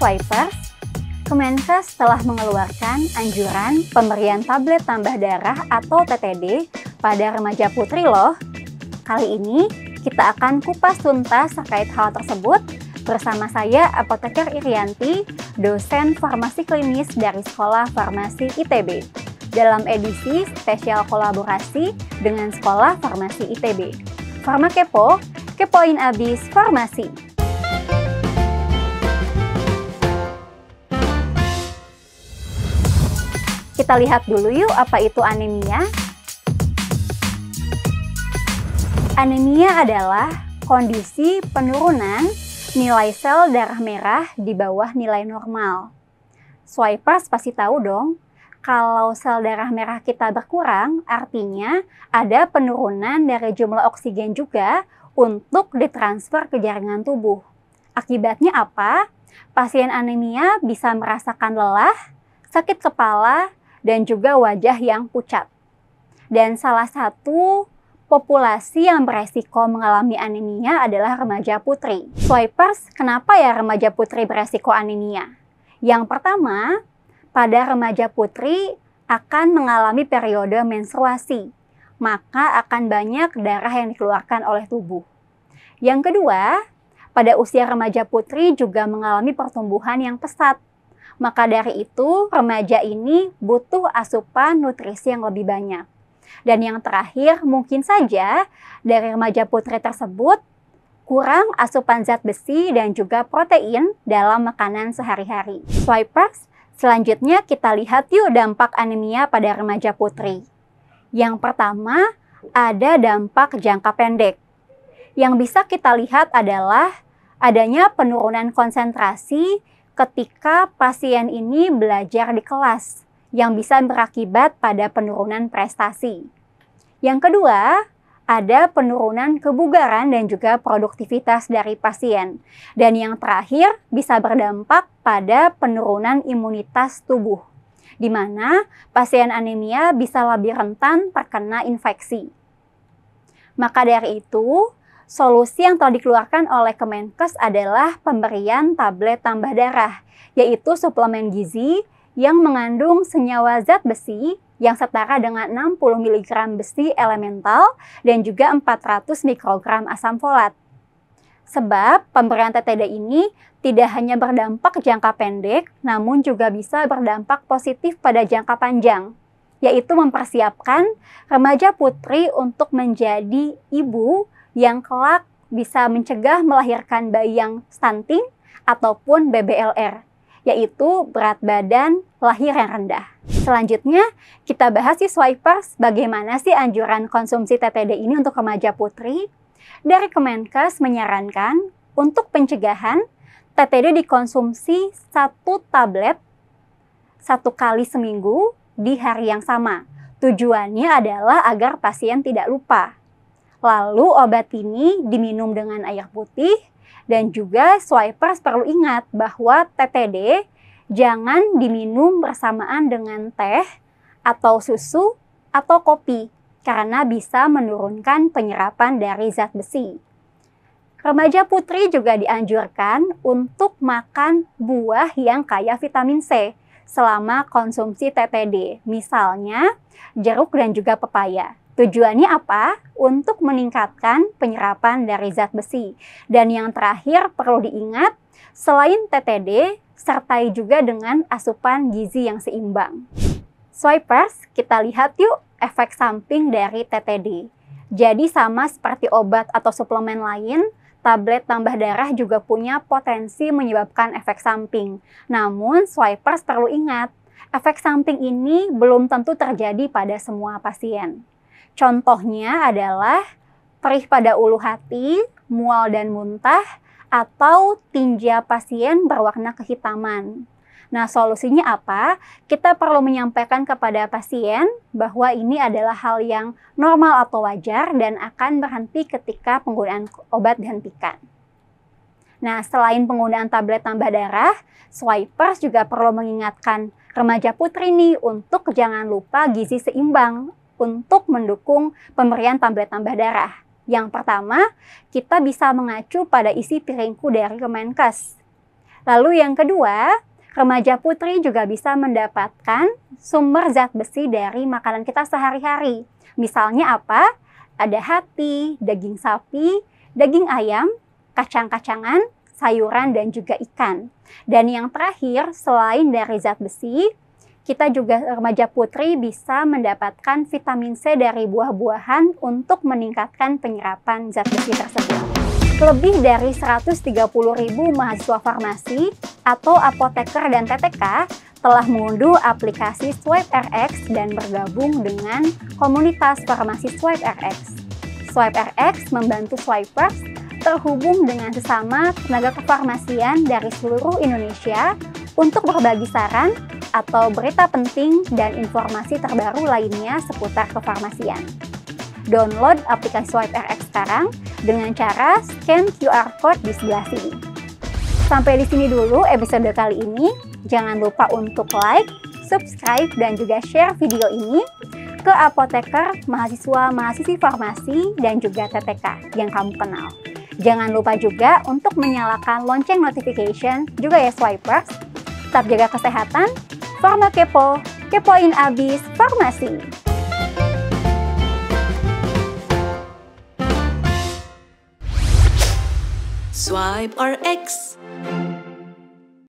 Swipers, Kemenkes telah mengeluarkan anjuran pemberian tablet tambah darah atau TTD pada remaja putri loh. Kali ini kita akan kupas tuntas terkait hal tersebut bersama saya Apoteker Irianti, dosen farmasi klinis dari Sekolah Farmasi ITB, dalam edisi spesial kolaborasi dengan Sekolah Farmasi ITB. Farma Kepo, kepoin abis farmasi. Kita lihat dulu yuk apa itu anemia. Anemia adalah kondisi penurunan nilai sel darah merah di bawah nilai normal. Swipers pasti tahu dong, kalau sel darah merah kita berkurang, artinya ada penurunan dari jumlah oksigen juga untuk ditransfer ke jaringan tubuh. Akibatnya apa? Pasien anemia bisa merasakan lelah, sakit kepala, dan juga wajah yang pucat. Dan salah satu populasi yang beresiko mengalami anemia adalah remaja putri. Swipers, kenapa ya remaja putri beresiko anemia? Yang pertama, pada remaja putri akan mengalami periode menstruasi, maka akan banyak darah yang dikeluarkan oleh tubuh. Yang kedua, pada usia remaja putri juga mengalami pertumbuhan yang pesat. Maka dari itu, remaja ini butuh asupan nutrisi yang lebih banyak. Dan yang terakhir, mungkin saja dari remaja putri tersebut kurang asupan zat besi dan juga protein dalam makanan sehari-hari. Swipers, selanjutnya kita lihat yuk dampak anemia pada remaja putri. Yang pertama, ada dampak jangka pendek. Yang bisa kita lihat adalah adanya penurunan konsentrasi ketika pasien ini belajar di kelas, yang bisa berakibat pada penurunan prestasi. Yang kedua, ada penurunan kebugaran dan juga produktivitas dari pasien. Dan yang terakhir, bisa berdampak pada penurunan imunitas tubuh, di mana pasien anemia bisa lebih rentan terkena infeksi. Maka dari itu, solusi yang telah dikeluarkan oleh Kemenkes adalah pemberian tablet tambah darah, yaitu suplemen gizi yang mengandung senyawa zat besi yang setara dengan 60 mg besi elemental dan juga 400 mikrogram asam folat. Sebab pemberian TTD ini tidak hanya berdampak jangka pendek, namun juga bisa berdampak positif pada jangka panjang, yaitu mempersiapkan remaja putri untuk menjadi ibu yang kelak bisa mencegah melahirkan bayi yang stunting ataupun BBLR, yaitu berat badan lahir yang rendah. Selanjutnya, kita bahas si Swipers, bagaimana sih anjuran konsumsi TTD ini untuk remaja putri. Dari Kemenkes menyarankan untuk pencegahan, TTD dikonsumsi 1 tablet 1 kali seminggu di hari yang sama. Tujuannya adalah agar pasien tidak lupa. Lalu obat ini diminum dengan air putih, dan juga Swipers perlu ingat bahwa TTD jangan diminum bersamaan dengan teh atau susu atau kopi karena bisa menurunkan penyerapan dari zat besi. Remaja putri juga dianjurkan untuk makan buah yang kaya vitamin C selama konsumsi TTD, misalnya jeruk dan juga pepaya. Tujuannya apa? Untuk meningkatkan penyerapan dari zat besi. Dan yang terakhir perlu diingat, selain TTD, sertai juga dengan asupan gizi yang seimbang. Swipers, kita lihat yuk efek samping dari TTD. Jadi sama seperti obat atau suplemen lain, tablet tambah darah juga punya potensi menyebabkan efek samping. Namun, Swipers perlu ingat, efek samping ini belum tentu terjadi pada semua pasien. Contohnya adalah perih pada ulu hati, mual dan muntah, atau tinja pasien berwarna kehitaman. Nah, solusinya apa? Kita perlu menyampaikan kepada pasien bahwa ini adalah hal yang normal atau wajar dan akan berhenti ketika penggunaan obat dihentikan. Nah, selain penggunaan tablet tambah darah, Swipers juga perlu mengingatkan remaja putri nih untuk jangan lupa gizi seimbang untuk mendukung pemberian tablet tambah darah. Yang pertama, kita bisa mengacu pada isi piringku dari Kemenkes. Lalu yang kedua, remaja putri juga bisa mendapatkan sumber zat besi dari makanan kita sehari-hari. Misalnya apa? Ada hati, daging sapi, daging ayam, kacang-kacangan, sayuran, dan juga ikan. Dan yang terakhir, selain dari zat besi, kita juga remaja putri bisa mendapatkan vitamin C dari buah-buahan untuk meningkatkan penyerapan zat besi tersebut. Lebih dari 130.000 mahasiswa farmasi atau apoteker dan TTK telah mengunduh aplikasi SwipeRx dan bergabung dengan komunitas farmasi SwipeRx. SwipeRx membantu swipers terhubung dengan sesama tenaga kefarmasian dari seluruh Indonesia untuk berbagi saran atau berita penting dan informasi terbaru lainnya seputar kefarmasian. Download aplikasi SwipeRx sekarang dengan cara scan QR Code di sebelah sini. Sampai di sini dulu episode kali ini. Jangan lupa untuk like, subscribe, dan juga share video ini ke apoteker, mahasiswa-mahasiswi farmasi, dan juga TTK yang kamu kenal. Jangan lupa juga untuk menyalakan lonceng notification juga ya swipers. Tetap jaga kesehatan, Farma Kepo, kepoin abis farmasi. Swipe RX.